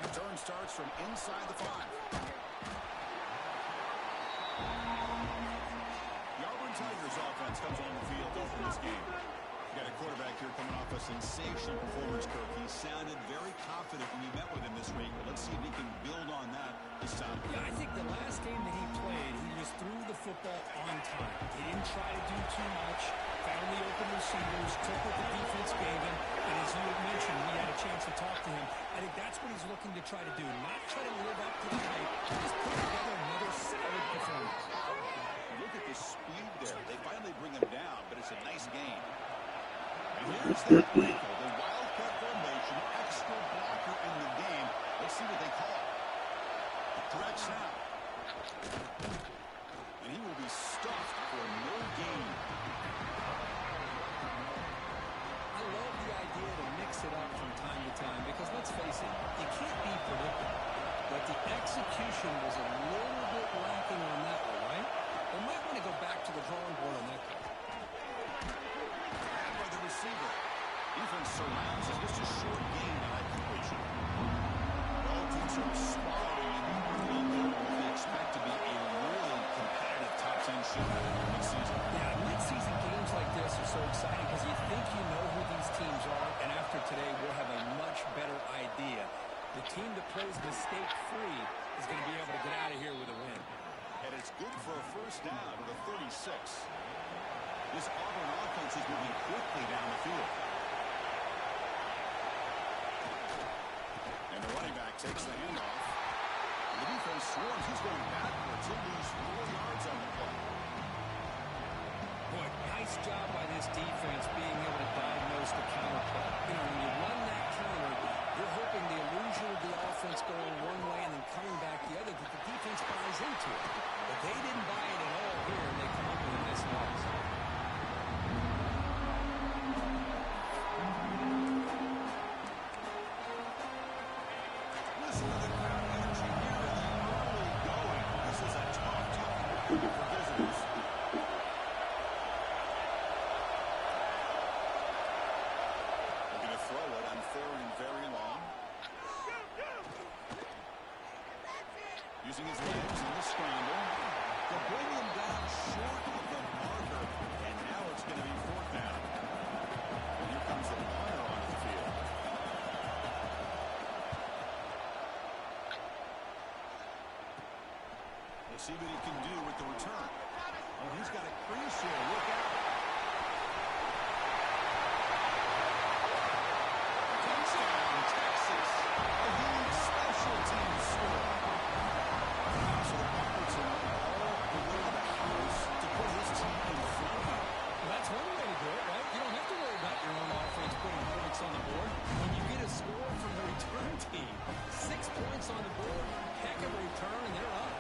Return starts from inside the 5. The Auburn Tigers offense comes on the field to open this game. You got a quarterback here coming off a sensational performance, Kirk. He sounded very confident when you met with him this week. But let's see if he can build on that this time. Yeah, I think the last game that he played, he just threw the football on time. He didn't try to do too much, found the open receivers, took what the defense gave him, and as you had mentioned, we had a chance to talk to him. I think that's what he's looking to try to do, not try to live up to the hype, just put together another solid performance. Look at the speed there. They finally bring him down, but it's a nice game. And here's the wrinkle, the wildcat formation, extra blocker in the game. Let's see what they call it. Direct snap. And he will be stuffed for no gain. I love the idea to mix it up from time to time because, let's face it, you can't be predictable. But the execution was a little bit lacking on that one, right? They might want to go back to the drawing board on that one. Grabbed by the receiver. Defense surrounds him. Just a short gain on that completion. All teams are swallowing in the early game what they expect to be a really competitive top 10 shootout mid-season. Yeah, mid-season games like this are so exciting because you think you know who these teams are, and after today we'll have a much better idea. The team that plays mistake-free is going to be able to get out of here with a win. And it's good for a first down to the 36. This Auburn offense is moving quickly down the field. And the running back takes the handoff. The defense swarms. He's going backwards. He'll lose 4 yards on the play. Boy, nice job by this defense being able to diagnose the counter play. You know, when you run that counter, you're hoping the illusion of the offense going one way and then coming back the other, that the defense buys into it. But they didn't buy it at all here, and they come up with a nice loss. Listen to the crowd energy here in the early going. This is a tough for visitors. Looking to throw it on 3rd and very long. Using his legs in the scramble. They'll bring him down short of the marker, and now it's going to be 4th down. And here comes the punter onto the field. We'll see what he can do with the return. Oh, he's got a crease here. Look out. Touchdown, Texas. A huge special teams score. So the Buckets are all the way to the house to put his team in front of him. Well, that's one way to do it, right? You don't have to worry about your own offense putting points on the board. When you get a score from the return team, 6 points on the board, heck of a return, and they're up.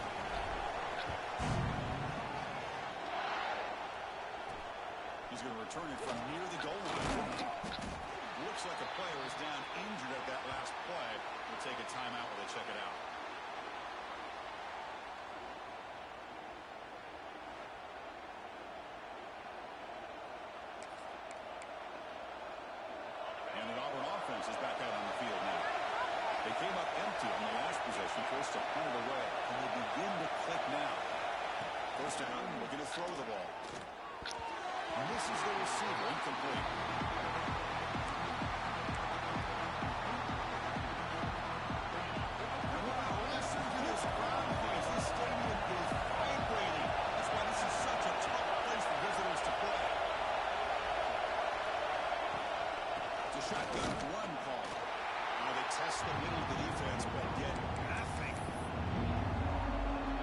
He's going to return it from near the goal line. Looks like a player is down injured at that last play. We'll take a timeout while they check it out. And the Auburn offense is back out on the field now. They came up empty on the last possession, forced to punt it away. And they begin to click now. First down, looking to throw the ball. Misses the receiver, incomplete. Wow, listen to this crowd, please. This stadium is vibrating. That's why this is such a tough place for visitors to play. It's a shotgun run call. Now they test the middle of the defense, but get nothing.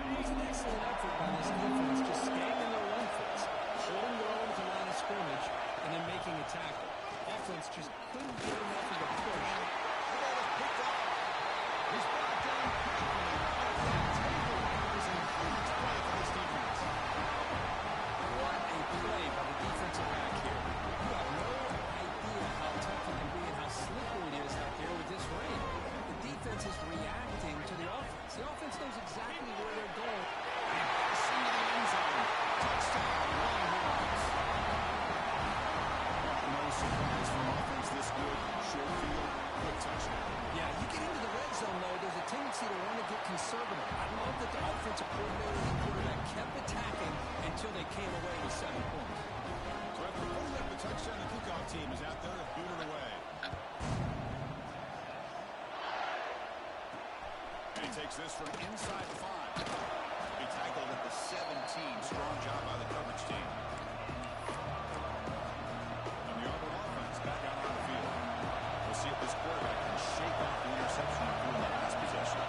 It was an excellent effort by this defense, just staying in their run fits, holding their own to line of scrimmage, and then making a tackle. Offense just couldn't get enough of a push. The ball is picked off. He's brought down quickly. It was a huge play for this defense. What a play by the defensive back here. You have no idea how tough it can be and how slippery it is out there with this rain. The defense is reacting to the offense. The offense knows exactly where they're going. And passing to the end zone. Touchdown, Longhorns. No surprise from offense this good. Short field, quick touchdown. Yeah, you get into the red zone, though, tendency to want to get conservative. I love that the offensive coordinator and the quarterback kept attacking until they came away with 7 points. So after putting up the touchdown, the kickoff team is out there to boot it away. And he takes this from inside the 5. He tackled at the 17. Strong job by the coverage team. And the Auburn offense back out on the field. We'll see if this quarterback can shake off the interception in the last possession.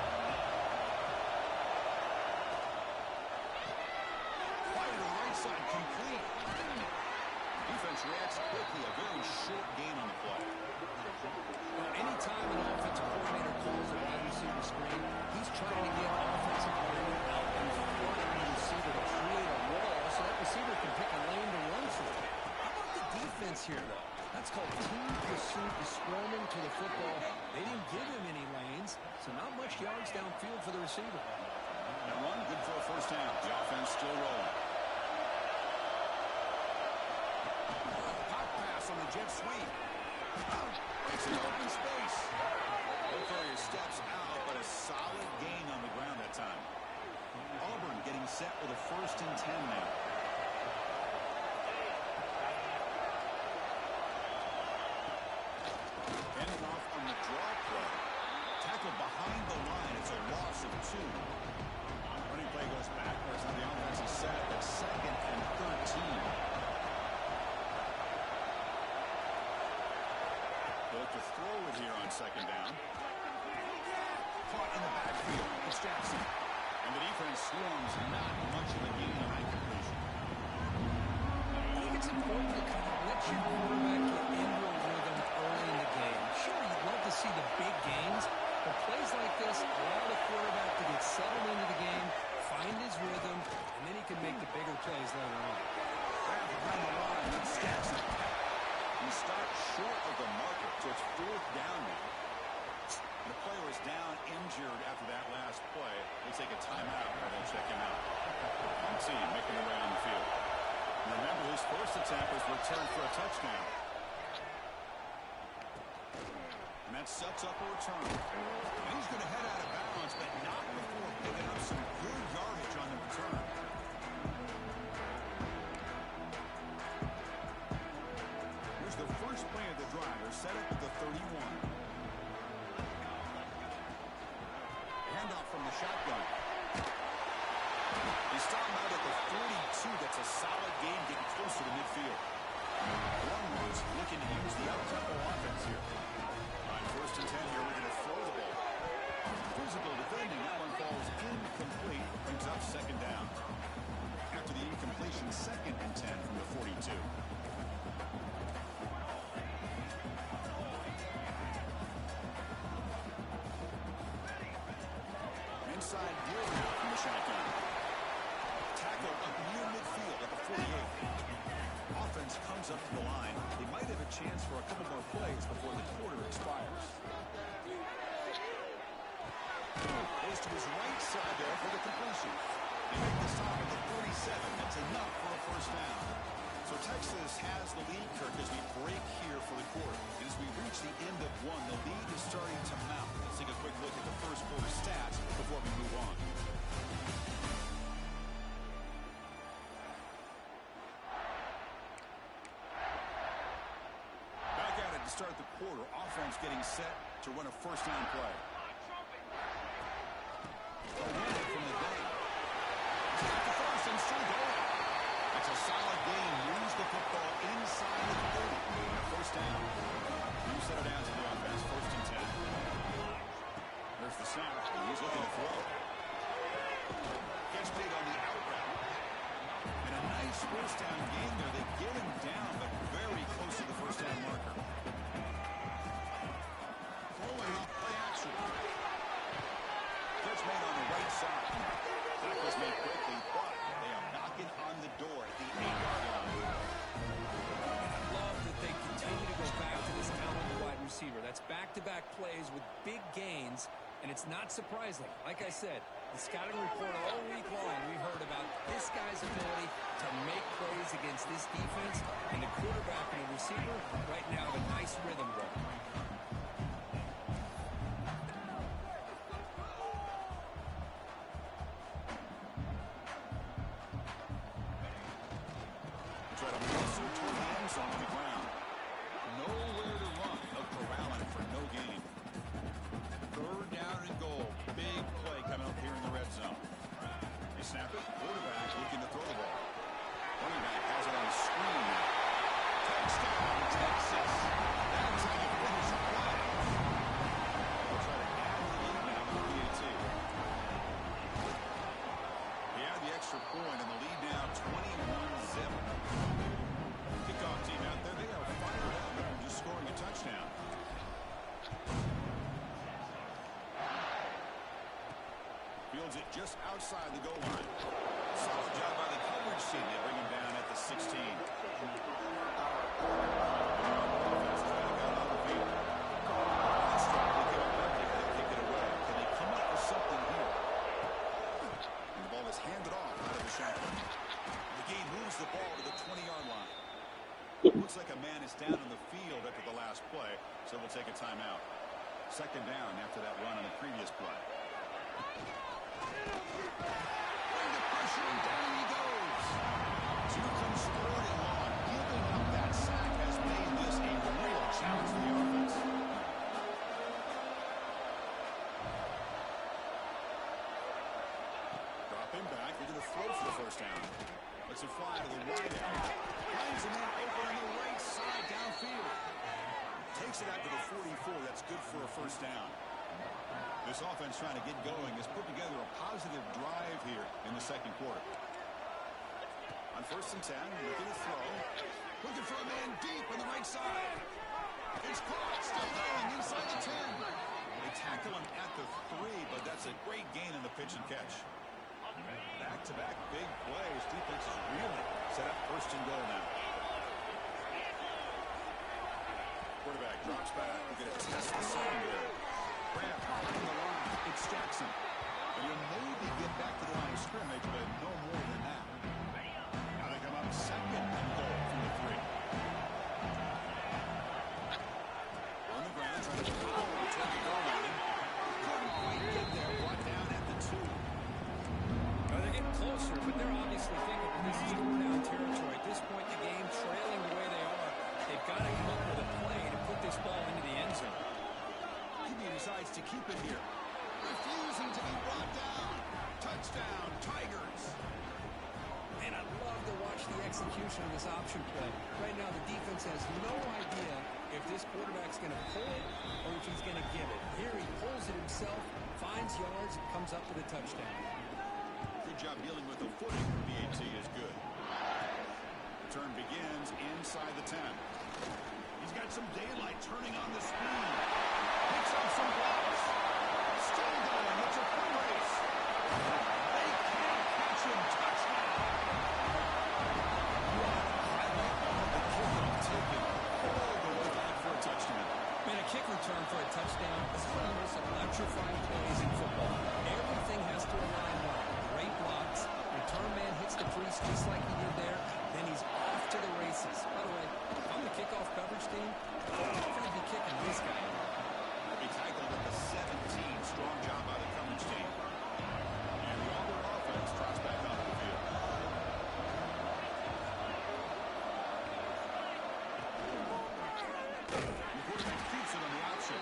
Fire to the right side, complete. Defense reacts quickly. A very short gain on the play. Well, anytime an offensive coordinator calls a wide receiver screen, he's trying to get offensive linemen out in front of the receiver to create a wall so that receiver can pick a lane to run through. How about the defense here, though? That's called team pursuit, is swarming to the football. They didn't give him any lanes, so not much yards downfield for the receiver. And run, good for a first down. The offense still rolling. Pop pass on the jet sweep. Breaks an open space. Courier steps out, but a solid gain on the ground that time. Auburn getting set with a 1st and 10 now. Handing off on the draw play. Tackle behind the line. It's a loss of 2. Running play goes backwards on the offensive set. That's 2nd and 13. Look to throw it here on 2nd down. Caught in the backfield. It's Jackson. And the defense swarms. Not much of a gain on that completion. I think it's important to kind of let your quarterback get into a rhythm early in the game. Sure, you'd love to see the big gains, but plays like this allow the quarterback to get settled into the game, find his rhythm, and then he can make the bigger plays later on. Grab behind the line. That's Jackson. He starts short of the marker, so it's 4th down now. The player is down injured after that last play. They take a timeout or they'll check him out. One team making their way on the field. And remember, his first attempt was returned for a touchdown. And that sets up a return. And he's going to head out of bounds, but not before picking up some good yardage on the return. Here's the first play of the drive. They're set up at the 31. Handoff from the shotgun. He's stopped out at the 42. That's a solid game getting closer to midfield. Warner's looking to use the up-tempo offense here. On 1st and 10 here, we're going to throw the ball. Physical defending. That one falls incomplete. Brings up 2nd down. After the incompletion, 2nd and 10 from the 42. Inside Gill now from the shotgun. Tackle up near midfield at the 48. Offense comes up to the line. They might have a chance for a couple more plays before the quarter expires. Goes to his right side there for the completion. They make the stop at the 47. That's enough for a first down. So Texas has the lead, Kirk, as we break here for the quarter. And as we reach the end of 1, the lead is starting to mount. Let's take a quick look at the first quarter stats before we move on. Back at it to start the quarter. Offense getting set to run a first down play. From the day. Stop the first and still going. That's a solid game. Moves the football inside the 30. First down. You set it down to the offense. 1st and 10. There's the snap. And he's looking to throw. Gets paid on the out route. And a nice first down game there. They get him down, but very close to the first down marker. Throwing off play action. Catch made on the right side. That was made quickly, but they are knocking on the door at the 8-yard line. I love that they continue to go back to this talented wide receiver. That's back-to-back plays with big gains, and it's not surprising. Like I said, the scouting report all week long, we heard about this guy's ability to make plays against this defense, and the quarterback and the receiver right now have a nice rhythm going. defense on the ground. Nowhere to run. A corralling for no gain. Third down and goal. Big play coming up here in the red zone. They snap it. Quarterback looking to throw the ball. Running back has it on the screen now. Touchdown, Texas. That's how you finish a play. They'll try to add the lead now with the PAT. He had the extra point and the lead now 21-zip. Kickoff team out there. They are fired up after just scoring a touchdown. Fields it just outside the goal line. Solid job by the coverage team. They bring him down at the 16. Handed off out of the shotgun. The game moves the ball to the 20-yard line. Looks like a man is down on the field after the last play, so we'll take a timeout. Second down after that run on the previous play. Bring the pressure and down he goes. Here comes third and long. Giving up that sack has made this a real challenge for the offense. Back, we're going to throw for the first down. Lets it fly to the wide end. Finds a man open on the right side downfield. Takes it out to the 44. That's good for a first down. This offense trying to get going has put together a positive drive here in the second quarter. On first and 10, looking to throw. Looking for a man deep on the right side. It's caught. Still going inside the 10. They tackle him at the 3, but that's a great gain in the pitch and catch. Back-to-back big plays. Defense is really set up first and goal now. Quarterback drops back. We're going to test the secondary. Grant behind the line. It's Jackson. And he'll maybe get back to the line of scrimmage, but no more than that. Now they come up second and goal from the 3. On the ground, trying to power toward the goal line. Couldn't quite get there. Brought down at the 2. They're getting closer, but they're obviously thinking that this is score-down territory. At this point in the game, trailing the way they are, they've got to come up with a play to put this ball into the end zone. He decides to keep it here. Refusing to be brought down. Touchdown, Tigers. Man, I love to watch the execution of this option play. Right now, the defense has no idea if this quarterback's going to pull it or if he's going to give it. Here he pulls it himself, finds yards, and comes up with a touchdown. Good job dealing with the footing. PAT is good. The turn begins inside the 10. He's got some daylight turning on the speed. Picks up some blocks. Still going. It's a foot race. They can't catch him. Touchdown. The kickoff taken all the way back for a touchdown. Man, a kick return for a touchdown is one of the most electrifying plays in football. Everything has to align well. Great blocks. Return man hits the crease just like he did there. Then he's off to the races. By the way, on the kickoff coverage team, I'm going to be kicking this guy. He tackled at the 17. Strong job by the coverage team. And the Auburn offense trots back onto the field. The quarterback keeps it on the option.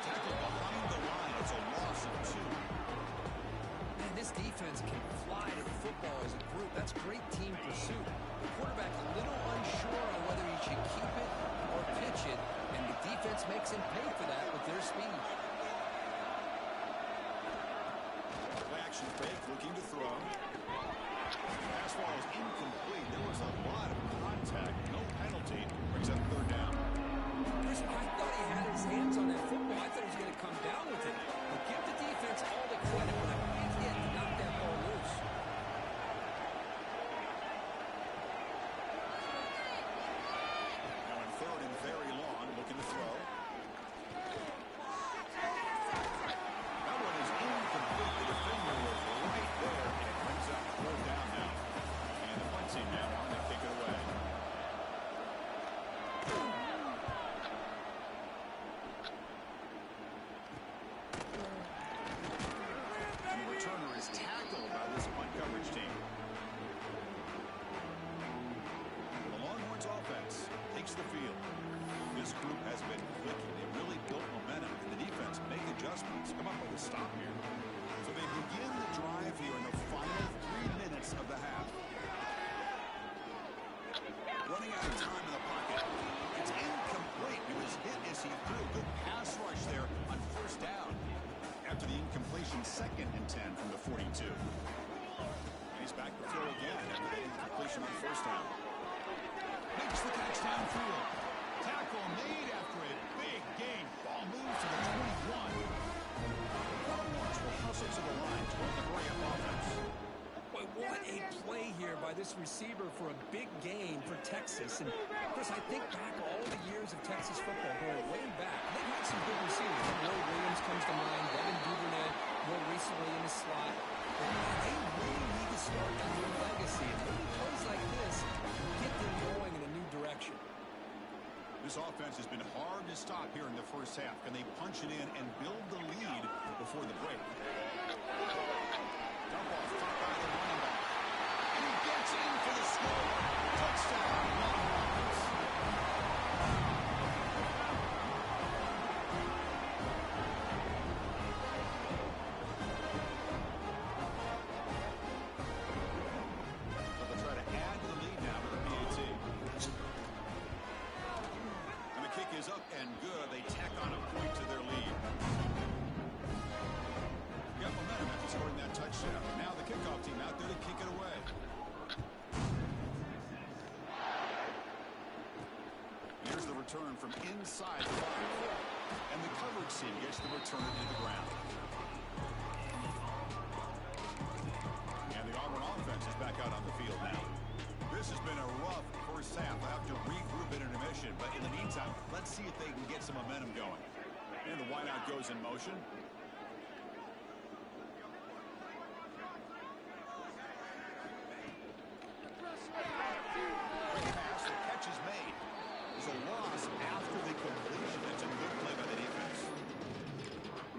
Tackled behind the line. It's a loss of 2. Man, this defense can fly to the football as a group. That's great team pursuit. The quarterback a little unsure on whether he should keep it or pitch it, and the defense makes him pay for that with their speed. Play action fake, looking to throw. Pass ball is incomplete. There was a lot of contact. No penalty. Brings up third down. Listen, I thought he had his hands on that football. I thought he was going to come down with it. But give the defense all the credit when a big hit knocked that ball loose. Now in third and very long, looking to throw. That one is incomplete. The defender was right there, and it defense come up with a stop here. So they begin the drive here in the final 3 minutes of the half. Running out of time in the pocket. It's incomplete. It was hit as he threw. Good pass rush there on first down. After the incompletion, 2nd and 10 from the 42. And he's back to throw again after the incompletion on first down. Makes the catch downfield. Tackle made after a big gain. Ball moves to the 21. Longhorns will hustle to the line to win the Graham offense. Boy, what a play here by this receiver for a big gain for Texas. And, Chris, I think back all the years of Texas football going way back. They've had some good receivers. Roy Williams comes to mind. Devin Duvernay more recently in the slot. But they really need to start a new legacy. And maybe plays like this get them going in a new direction. This offense has been hard to stop here in the first half. Can they punch it in and build the lead before the break? Dump off caught by the running back. And he gets in for the score. Touchdown, Longhorns. So they'll try to add to the lead now with the PAT. And the kick is up and good. They tack on a point to their lead. Got momentum after scoring that touchdown. Now the kickoff team out there to kick it away. Here's the return from inside the 5. And the coverage team gets the returner to the ground. And the Auburn offense is back out on the field now. This has been a rough first half. I have to regroup at intermission. But in the meantime, let's see if they can get some momentum going. And the wideout goes in motion.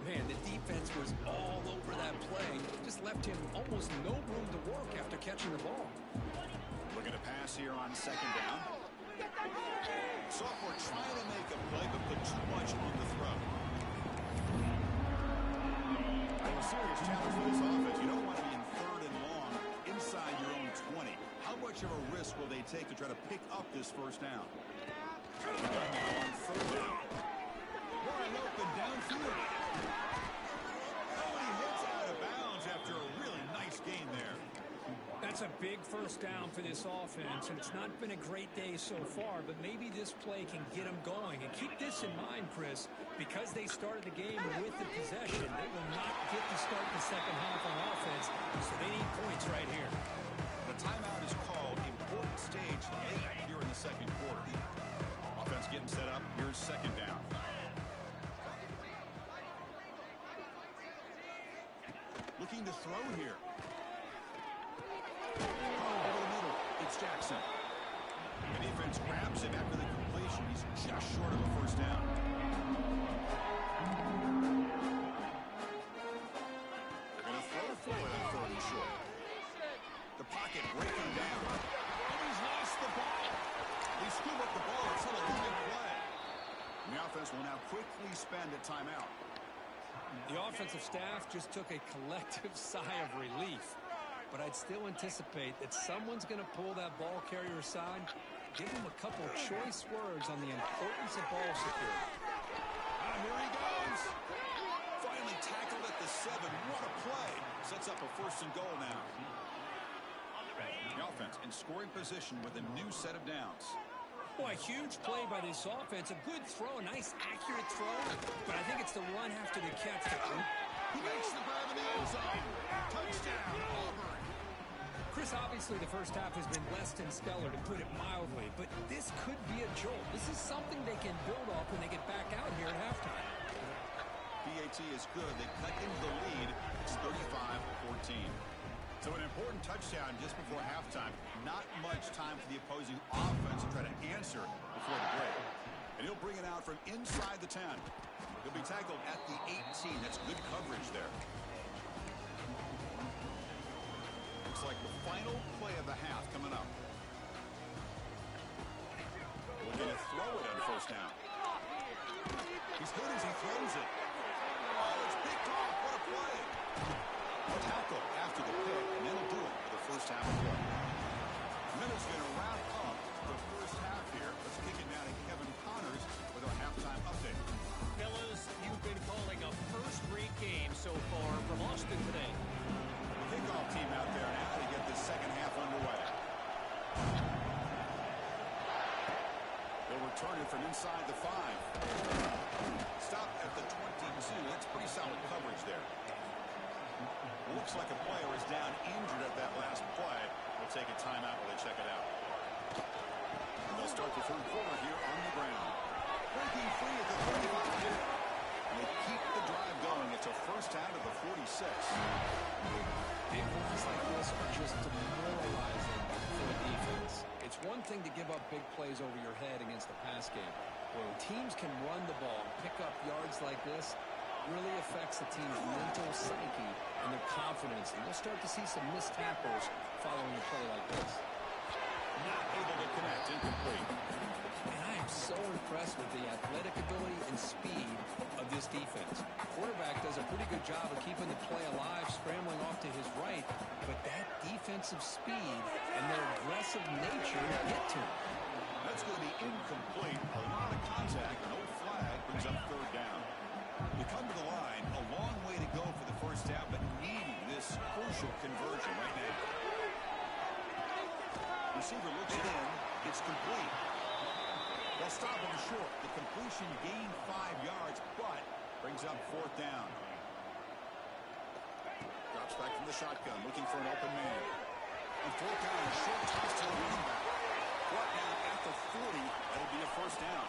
Man, the defense was all over that play. Just left him almost no room to work after catching the ball. Looking to pass here on 2nd down. Sophomore trying to make a play, but put too much on the throw. A serious challenge for this offense. You don't want to be in 3rd and long inside your own 20. How much of a risk will they take to try to pick up this first down? Now on 3rd down. Wide open downfield. Nobody hits out of bounds after a really nice gain there. That's a big first down for this offense, and it's not been a great day so far, but maybe this play can get them going. And keep this in mind, Chris, because they started the game with the possession, they will not get to start the second half on offense, so they need points right here. The timeout is called. Important stage 8 here in the 2nd quarter. Offense getting set up. Here's 2nd down. Looking to throw here. Over the middle. It's Jackson. The defense grabs him after the completion. He's just short of a first down. They're going to throw for it on 3rd and short. The pocket breaking down. And he's lost the ball. They scoop up the ball. It's still a big play. And the offense will now quickly spend a timeout. The offensive staff just took a collective sigh of relief. But I'd still anticipate that someone's going to pull that ball carrier aside, give him a couple choice words on the importance of ball security. Here he goes. Finally tackled at the 7. What a play. Sets up a 1st and goal now. The offense in scoring position with a new set of downs. Boy, a huge play by this offense. A good throw, a nice accurate throw. But I think it's the run after the catch. He makes the grab in the end zone. Touchdown, Auburn. Chris, obviously the first half has been less than stellar, to put it mildly. But this could be a jolt. This is something they can build off when they get back out here at halftime. PAT is good. They cut into the lead. It's 35-14. So an important touchdown just before halftime. Not much time for the opposing offense to try to answer before the break. And he'll bring it out from inside the 10. He'll be tackled at the 18. That's good coverage there. Looks like the final play of the half coming up. Looking to throw it on 1st down. He's good as he throws it. Oh, it's picked Tackle after the pick, and that'll do it for the first half of play. Minute's going to wrap up the first half here. Let's kick it now to Kevin Connors with our halftime update. Fellas, you've been calling a first-rate game so far from Austin today. Kickoff team out there now to get this second half underway. They'll return it from inside the 5. Stop at the 22. That's pretty solid coverage there. Looks like a player is down injured at that last play. We'll take a timeout while they check it out. They'll start the third quarter here on the ground. Breaking free at the 35. And they keep the drive going. It's a first out of the 46. Big runs like this are just demoralizing for a defense. It's one thing to give up big plays over your head against the pass game. When teams can run the ball and pick up yards like this, really affects the team's mental psyche and their confidence. And you'll start to see some missed tackles following a play like this. Not able to connect, incomplete. And I am so impressed with the athletic ability and speed of this defense. Quarterback does a pretty good job of keeping the play alive, scrambling off to his right, but that defensive speed and their aggressive nature get to him. That's going to be incomplete. A lot of contact, no flag, brings up third down. You come to the line, a long way to go for the first half, but needing this crucial conversion right now. Receiver looks it in. It's complete. They'll stop it short. The completion gained 5 yards, but brings up fourth down. Drops back from the shotgun, looking for an open man. And fourth down, short toss to the running back. Brought down at the 40. That'll be a first down.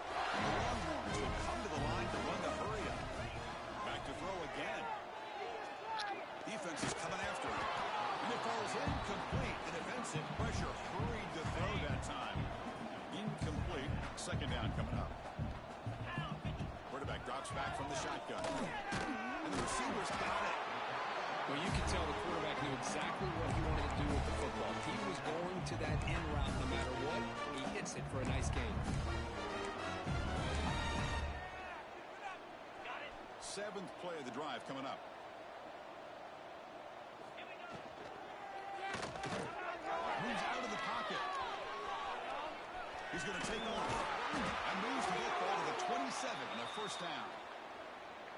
And the Longhorns will come to the line to run the hurry up. Back to throw again. Defense is coming after him. And it falls incomplete. The defensive pressure hurried the throw that time. Incomplete. Second down coming up. Quarterback drops back from the shotgun. And the receiver's got it. Well, you can tell the quarterback knew exactly what he wanted to do with the football. He was going to that in route no matter what. He hits it for a nice gain. 7th play of the drive coming up. Moves out of the pocket. He's going to take off. And moves the football to the 27 and a first down.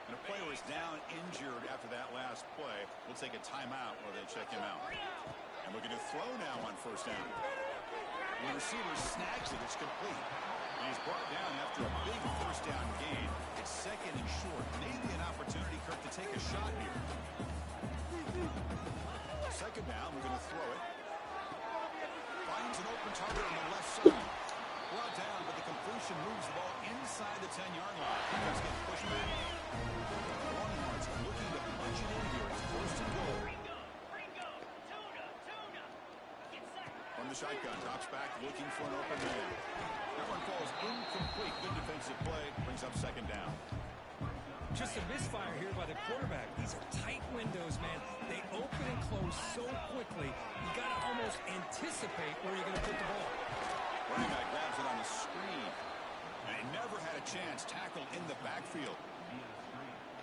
And a player is down injured after that last play. We'll take a timeout while they check him out. And looking to throw now on first down. The receiver snags it. It's complete. And he's brought down after a big first down gain. It's second and short. Maybe an opportunity, Kirk, to take a shot here. Second down. We're going to throw it. Finds an open target on the left side. Brought down, but the completion moves the ball inside the 10-yard line. Defense gets pushed back. The Longhorns looking to punch it in here. It's first and goal. From the shotgun, drops back, looking for an open man. That one falls incomplete. Good defensive play. Brings up second down. Just a misfire here by the quarterback. These are tight windows, man. They open and close so quickly. You got to almost anticipate where you're going to put the ball. Running back grabs it on the screen. And he never had a chance. Tackled in the backfield.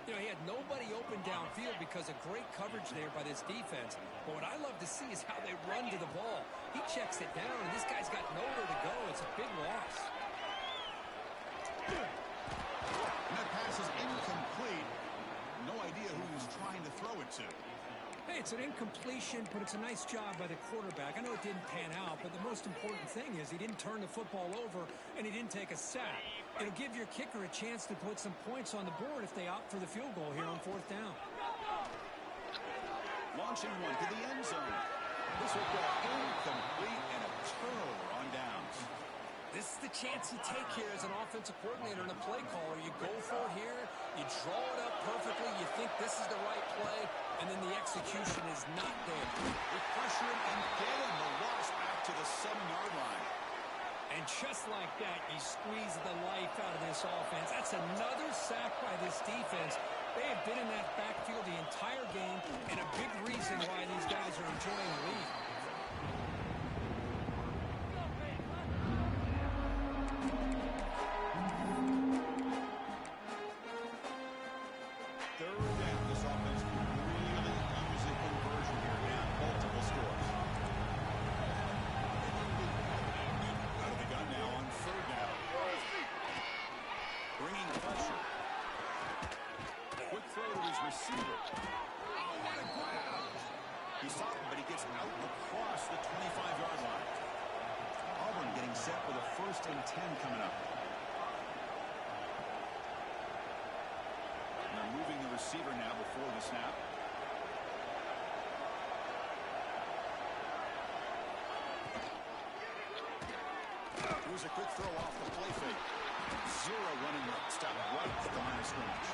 You know, he had nobody open downfield because of great coverage there by this defense. But what I love to see is how they run to the ball. He checks it down, and this guy's got nowhere to go. It's a big loss. And that pass is incomplete. No idea who he was trying to throw it to. Hey, it's an incompletion, but it's a nice job by the quarterback. I know it didn't pan out, but the most important thing is he didn't turn the football over, and he didn't take a sack. It'll give your kicker a chance to put some points on the board if they opt for the field goal here on fourth down. Launching one to the end zone. This will go incomplete and a turnover on downs. This is the chance you take here as an offensive coordinator and a play caller. You go for it here, you draw it up perfectly, you think this is the right play, and then the execution is not there. They pressure him and get him. The loss back to the 7-yard line. And just like that, you squeeze the life out of this offense. That's another sack by this defense. They have been in that backfield the entire game, and a big reason why these guys are enjoying the lead. Third down. This offense really receiver. Oh, what a grab. He stopped him, but he gets out across the 25-yard line. Auburn getting set with a 1st and 10 coming up. And they're moving the receiver now before the snap. Here's a quick throw off the play fake. 0 running route. Stop right at the line of scrimmage.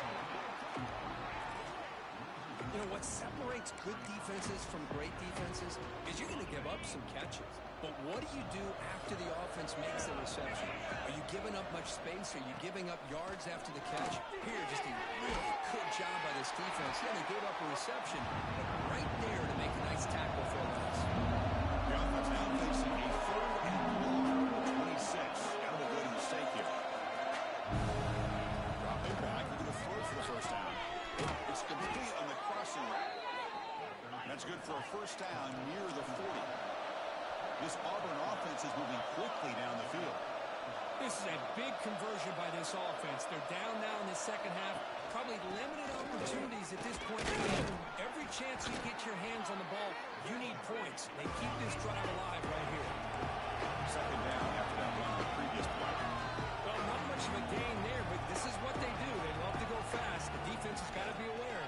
You know, what separates good defenses from great defenses is you're going to give up some catches. But what do you do after the offense makes the reception? Are you giving up much space? Are you giving up yards after the catch? Here, just a really good job by this defense. Yeah, they gave up a reception, but right there to make a nice tackle for a loss. The offense now facing a 3rd and long 26. Got to avoid a mistake here. Drop it back. They're going to throw for the 1st down. It's complete on the crossing route. That's good for a 1st down near the 40. This Auburn offense is moving quickly down the field. This is a big conversion by this offense. They're down now in the second half. Probably limited opportunities at this point in the game. Every chance you get your hands on the ball, you need points. They keep this drive alive right here. 2nd down after that run on the previous play. Well, not much of a gain there, but this is what they do. They love to go fast. The defense has got to be aware.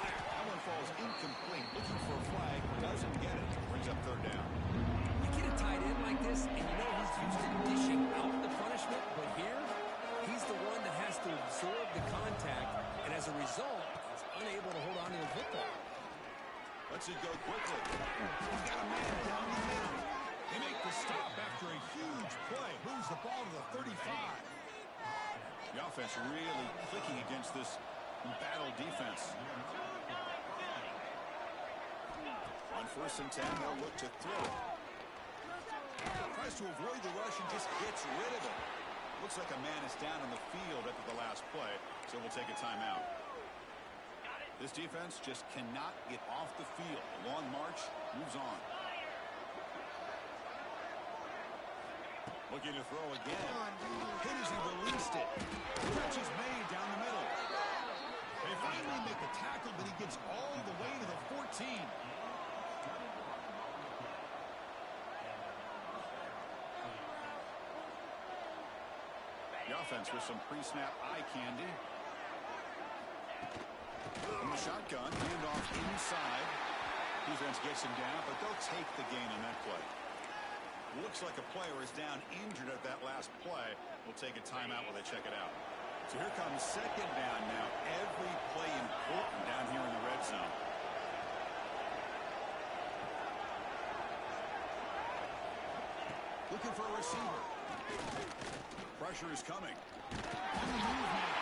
That one falls incomplete. Looking for a flag. Doesn't get it. Brings up 3rd down. You get a tight end like this, and you know he's used to dishing out the punishment, but here, he's the one that has to absorb the contact, and as a result, he's unable to hold on to the football. Lets it go quickly. He's got a man down the middle. They make the stop after a huge play. Moves the ball to the 35. The offense really clicking against this battle defense. On 1st and 10, they'll look to throw. Tries to avoid the rush and just gets rid of it. Looks like a man is down on the field after the last play, so we'll take a timeout. This defense just cannot get off the field. The long march moves on. Looking to throw again. Hit as he released it. Catch is made down the middle. They finally make the tackle, but he gets all the way to the 14. The offense with some pre-snap eye candy. In the shotgun, hand off inside. Defense gets him down, but they'll take the gain on that play. Looks like a player is down injured at that last play. We'll take a timeout while they check it out. So here comes 2nd down now. Every play important down here in the red zone. Looking for a receiver. Pressure is coming. On the move now.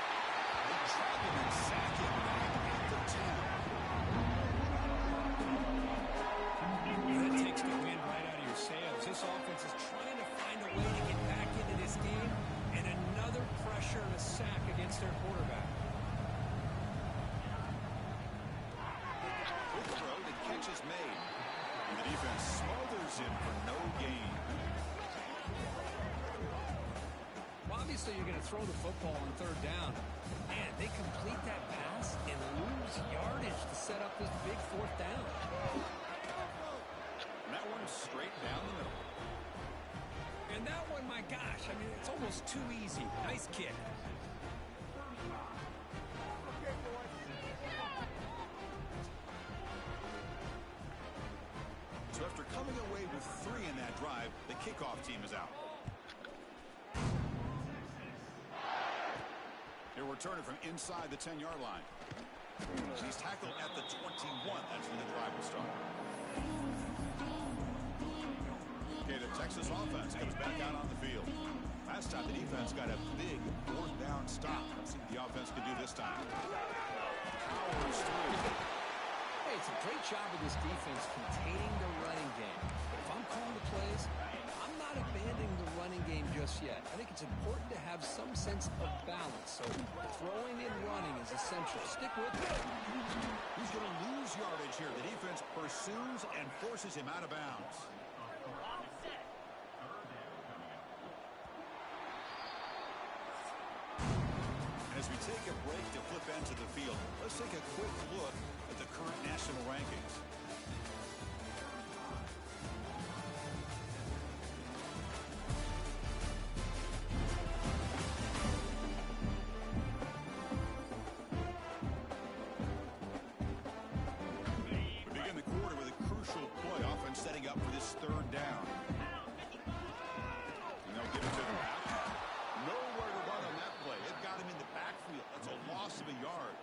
They trap him and sack him at the 10. That takes the wind right out of your sails. This offense is trying to find a way to get back into this game, and another pressure and a sack against their quarterback. Quick throw, the catch is made. And the defense smothers him for no gain. Well, obviously, you're going to throw the football on 3rd down. Man, they complete that pass and lose yardage to set up this big 4th down. And that one's straight down the middle. And that one, my gosh, I mean, it's almost too easy. Nice kick. So after coming away with 3 in that drive, the kickoff team is out. He'll return it from inside the 10-yard line. He's tackled at the 21. That's when the drive will start. Okay, the Texas offense comes back out on the field. Last time the defense got a big 4th down stop. Let's see what the offense can do this time. Powers through. Hey, it's a great job of this defense containing the running game. But if I'm calling the plays, I'm not abandoning the running game just yet. I think it's important to have some sense of balance. So throwing and running is essential. Stick with it. He's going to lose yardage here. The defense pursues and forces him out of bounds. And as we Take a break to flip into the field. Let's take a quick look at the current national rankings. We begin the quarter with a crucial play, offense setting up for this third down. And they'll give it to the back. Nowhere to run on that play. It got him in the backfield. That's a loss of a yard.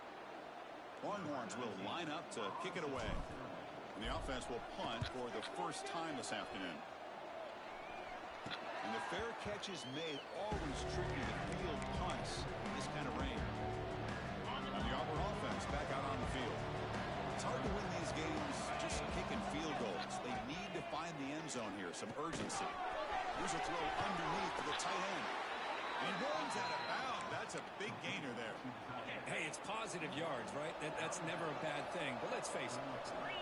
Longhorns will line up to kick it away. And the offense will punt for the first time this afternoon. And the fair catch is made. Always tricky to field punts in this kind of rain. And the Auburn offense back out on the field. It's hard to win these games just kicking field goals. They need to find the end zone here, some urgency. Here's a throw underneath to the tight end. He runs out of bounds. That's a big gainer there. Hey, it's positive yards, right? That's never a bad thing. But let's face it,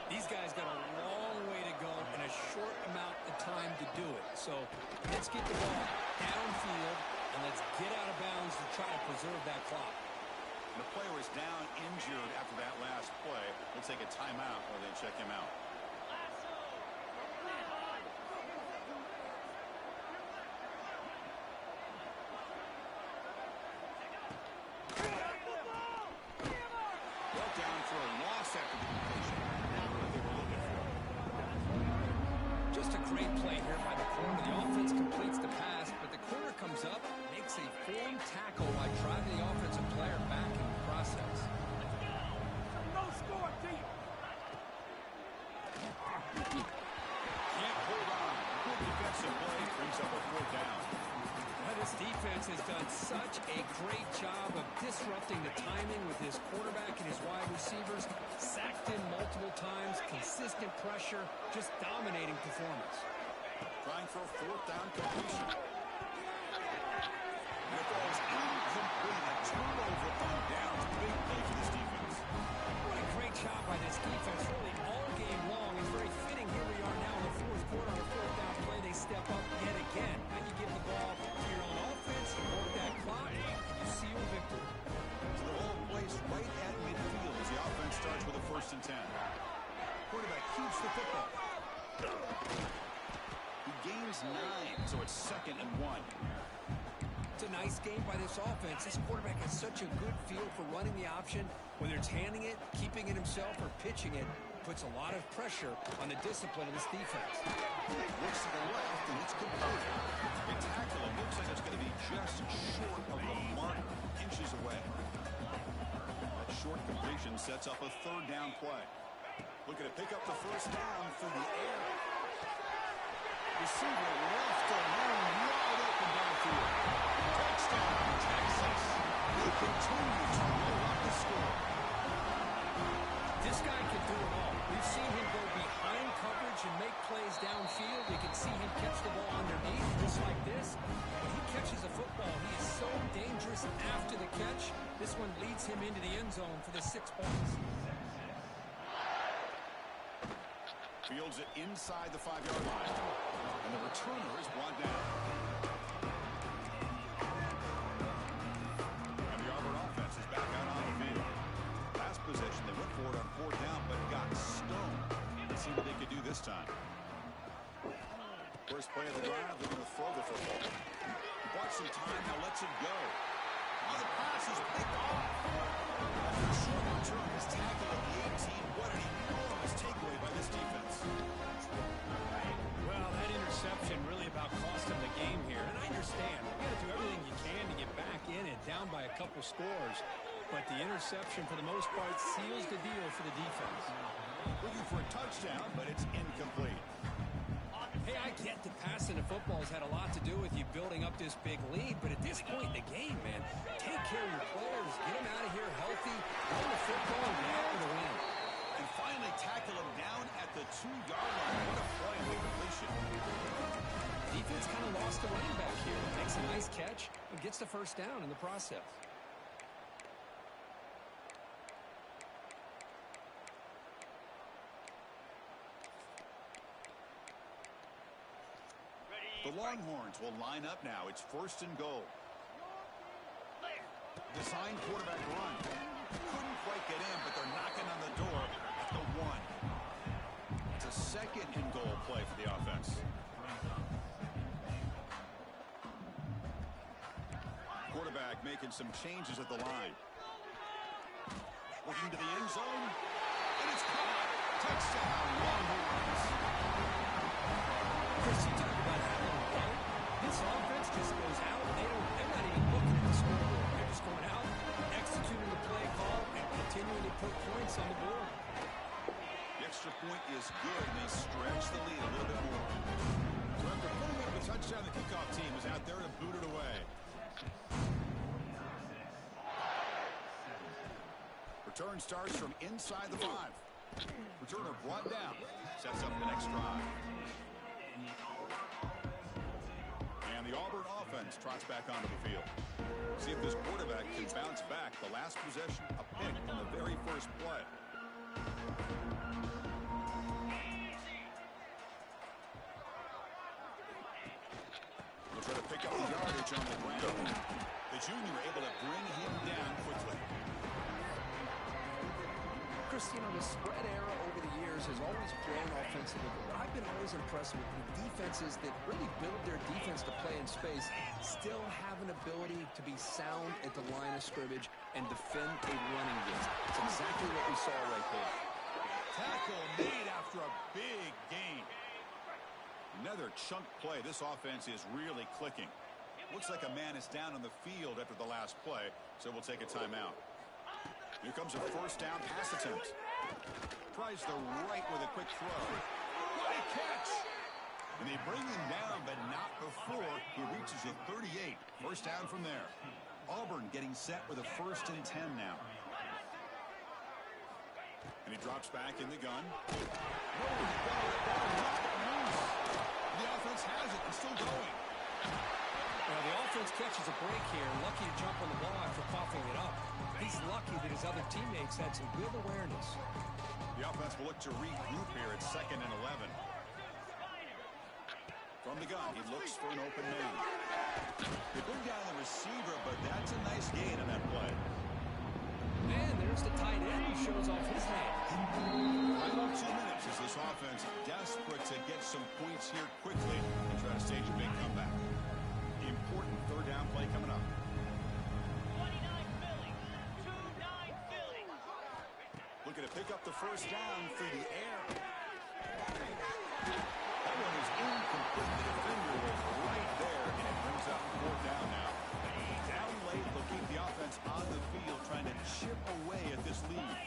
these guys got a long way to go and a short amount of time to do it. So let's get the ball downfield and let's get out of bounds to try to preserve that clock. The player is down injured after that last play. We'll take a timeout while they check him out. Well, down for a loss after the completion. Not what they were looking for. Just a great play here by the corner. The offense completes the pass, but the corner comes up, makes a forward tackle by driving the offensive player back in the process. No score, team. Can't hold on. Good defensive play brings up a fourth down. Well, this defense has done such a great job of disrupting the timing with his quarterback and his wide receivers. Sacked him multiple times, consistent pressure, just dominating performance. Trying for a fourth down completion. And it falls incomplete. A turnover on downs. Big play for this defense. What a great job by this defense, really all game long. It's very fitting. Here we are now in the fourth quarter on a fourth down play. They step up yet again. Now you give the ball to your own offense, you work that clock, you seal victory. So the ball placed right at midfield as the offense starts with a 1st and 10. Quarterback keeps the football. He gains 9, so it's 2nd and 1. It's a nice game by this offense. This quarterback has such a good feel for running the option. Whether it's handing it, keeping it himself, or pitching it, puts a lot of pressure on the discipline of this defense. Looks to the left, and it's complete. The tackle, it looks like it's going to be just short of the marker, inches away. That short completion sets up a 3rd down play. Looking to pick up the 1st down through the air. Receiver left alone, wide open downfield. Touchdown, Texas. They continue to roll up the score. This guy can do it all. We've seen him go behind coverage and make plays downfield. We can see him catch the ball underneath, just like this. When he catches a football, he is so dangerous after the catch. This one leads him into the end zone for the 6 points. Fields it inside the 5-yard line. And the returner is brought down. And the Auburn offense is back out on the field. Last possession, they went for it on 4th down, but got stoned. Let's see what they could do this time. First play of the drive, they're going to throw the football. He bought some time, now lets it go. Oh, the pass is picked off. After a short return, his tackle at the 18. What an enormous takeaway by this defense. Well, that interception really about cost him the game here. And I understand. You got to do everything you can to get back in it, down by a couple scores. But the interception, for the most part, seals the deal for the defense. Looking for a touchdown, but it's incomplete. Hey, I get that passing the football's had a lot to do with you building up this big lead, but at this point in the game, man, take care of your players, get them out of here healthy, run the football, and get after the win. And finally tackle him down at the 2-yard line. What a play and completion. Defense kind of lost the running back here. Makes a nice catch and gets the 1st down in the process. The Longhorns will line up now. It's 1st and goal. Design quarterback run. Couldn't quite get in, but they're knocking on the door at the 1. It's a second and goal play for the offense. Quarterback making some changes at the line. Looking to the end zone. And it's caught. Touchdown, Longhorns. Chris, you talk about having a go. This offense just goes out. They're not even looking at the scoreboard. They're just going out, executing the play call, and continuing to put points on the board. The extra point is good, and they stretch the lead a little bit more. So after putting up a touchdown, the kickoff team is out there to boot it away. Return starts from inside the 5. Returner brought down. Sets up the next drive. And the Auburn offense trots back onto the field. See if this quarterback can bounce back. The last possession, a pick on the very first play. We'll try to pick up the yardage on the ground. The junior able to bring him down quickly. Chris, you know, the spread era over the years has always grown offensively, but I've been always impressed with the defenses that really build their defense to play in space, still have an ability to be sound at the line of scrimmage and defend a running game. It's exactly what we saw right there. Tackle made after a big gain. Another chunk play. This offense is really clicking. Looks like a man is down on the field after the last play, so we'll take a timeout. Here comes a first down pass attempt. Tries the right with a quick throw. What a catch! And they bring him down, but not before he reaches the 38. First down from there. Auburn getting set with a 1st and 10 now. And he drops back in the gun. The offense has it. It's still going. Well, the offense catches a break here. Lucky to jump on the ball after coughing it up. He's lucky that his other teammates had some good awareness. The offense will look to regroup here at 2nd and 11. From the gun, he looks for an open man. They bring down the receiver, but that's a nice gain on that play. And there's the tight end who shows off his hand. Final 2 minutes as this offense desperate to get some points here quickly and try to stage a big comeback. The important 3rd down play coming up. Looking to pick up the first down through the air. That one is incomplete. The defender was right there, and it brings up 4th down now. Down late, they'll keep the offense on the field, trying to chip away at this lead.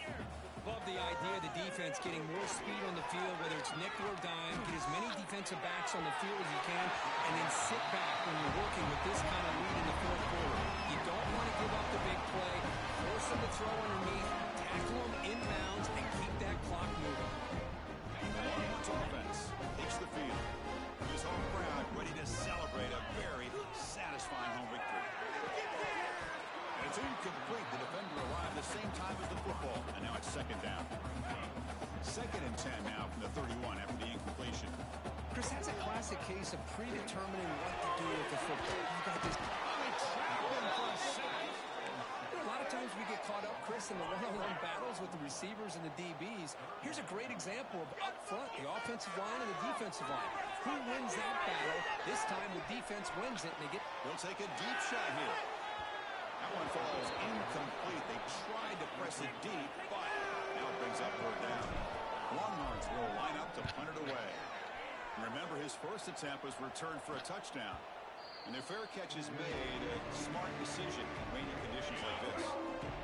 Love the idea of the defense getting more speed on the field, whether it's nickel or dime, get as many defensive backs on the field as you can, and then sit back when you're working with this kind of lead in the 4th quarter. You don't want to give up the big play, force them to throw underneath, tackle them inbounds, and keep that clock moving. Longhorns offense takes the field. His home crowd ready to celebrate a very satisfying home victory. And it's incomplete. The defender arrived the same time as the football, and now it's 2nd down. 2nd and 10 now from the 31 after the incompletion. Chris, that's a classic case of predetermining what to do with the football. You got this. They trap him for a sack. A lot of times we get caught up, Chris, in the one-on-one battles with the receivers and the DBs. Here's a great example of up front, the offensive line and the defensive line. Who wins that battle? This time the defense wins it, and they get... They'll take a deep shot here. That one falls incomplete. They tried to press it deep, but now it brings up 4th down. Longhorns will line up to punt it away. And remember, his first attempt was returned for a touchdown. And their fair catch is made a smart decision in rainy conditions like this.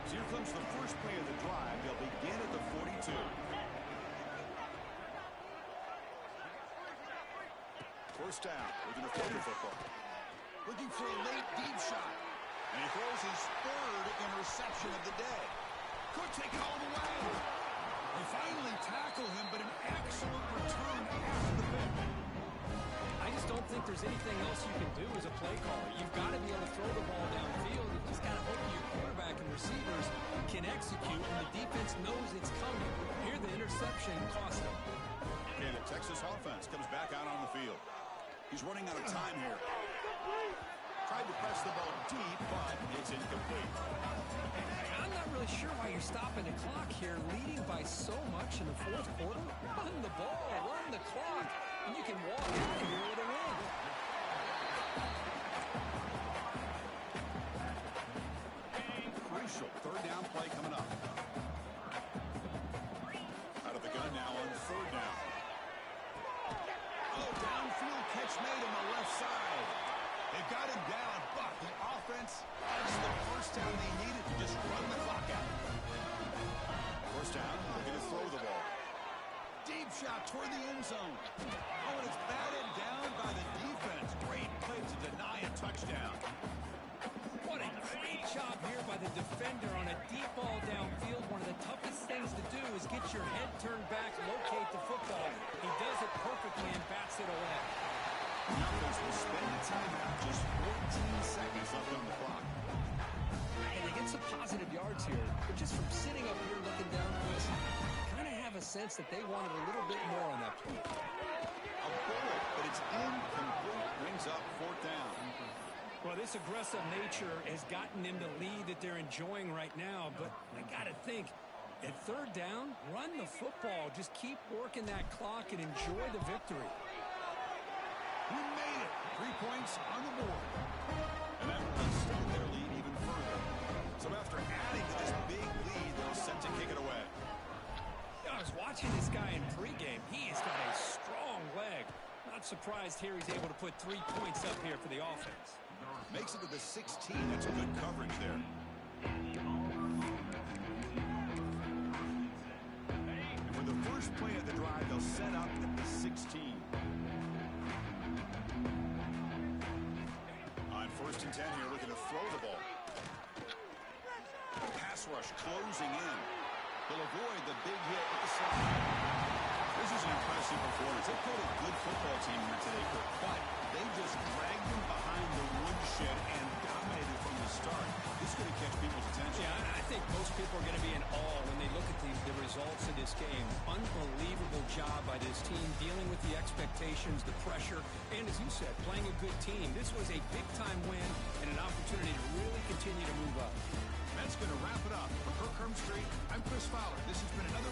So here comes the first play of the drive. They'll begin at the 42. First down, looking to throw the football. Looking for a late deep shot. And he throws his 3rd interception of the day. Could take it all the way. They finally tackle him, but an excellent return after the pick. I just don't think there's anything else you can do as a play caller. You've got to be able to throw the ball downfield. You just got to hope your quarterback and receivers can execute, and the defense knows it's coming. Here, the interception cost them. Okay, the Texas offense comes back out on the field. He's running out of time here. Tried to press the ball deep, but it's incomplete. I'm not really sure why you're stopping the clock here, leading by so much in the fourth quarter. Run the ball, run the clock, and you can walk out of here with a win. Crucial third down play coming up. Out of the gun now on third down. Oh, downfield catch made on the left side. They've got him down, but the offense has the first down they needed to just run the clock out. First down, they're going to throw the ball. Deep shot toward the end zone. Oh, and it's batted down by the defense. Great play to deny a touchdown. What a great job here by the defender on a deep ball downfield. One of the toughest things to do is get your head turned back, locate the football. He does it perfectly and bats it away. Numbers will spend the timeout. Just 14 seconds left on the clock. And they get some positive yards here. But just from sitting up here looking down at this, I kind of have a sense that they wanted a little bit more on that play. A bullet, but it's incomplete. Brings up fourth down. Well, this aggressive nature has gotten them the lead that they're enjoying right now. But I got to think, at third down, run the football. Just keep working that clock and enjoy the victory. We made it. 3 points on the board. And that will extend their lead even further. So after adding to this big lead, they're set to kick it away. I was watching this guy in pregame. He has got a strong leg. Not surprised here he's able to put 3 points up here for the offense. Makes it to the 16. That's a good coverage there. And for the first play of the drive, they'll set up at the 16. On 1st and 10 here, looking to throw the ball. Pass rush closing in. They'll avoid the big hit at the slot. This is an impressive performance. They played a good football team here today, but they just dragged them behind the woodshed and dominated from the start. This is going to catch people's attention. Yeah, I think most people are going to be in awe when they look at the results of this game. Unbelievable job by this team dealing with the expectations, the pressure, and as you said, playing a good team. This was a big-time win and an opportunity to really continue to move up. That's going to wrap it up. For Kirk Street, I'm Chris Fowler. This has been another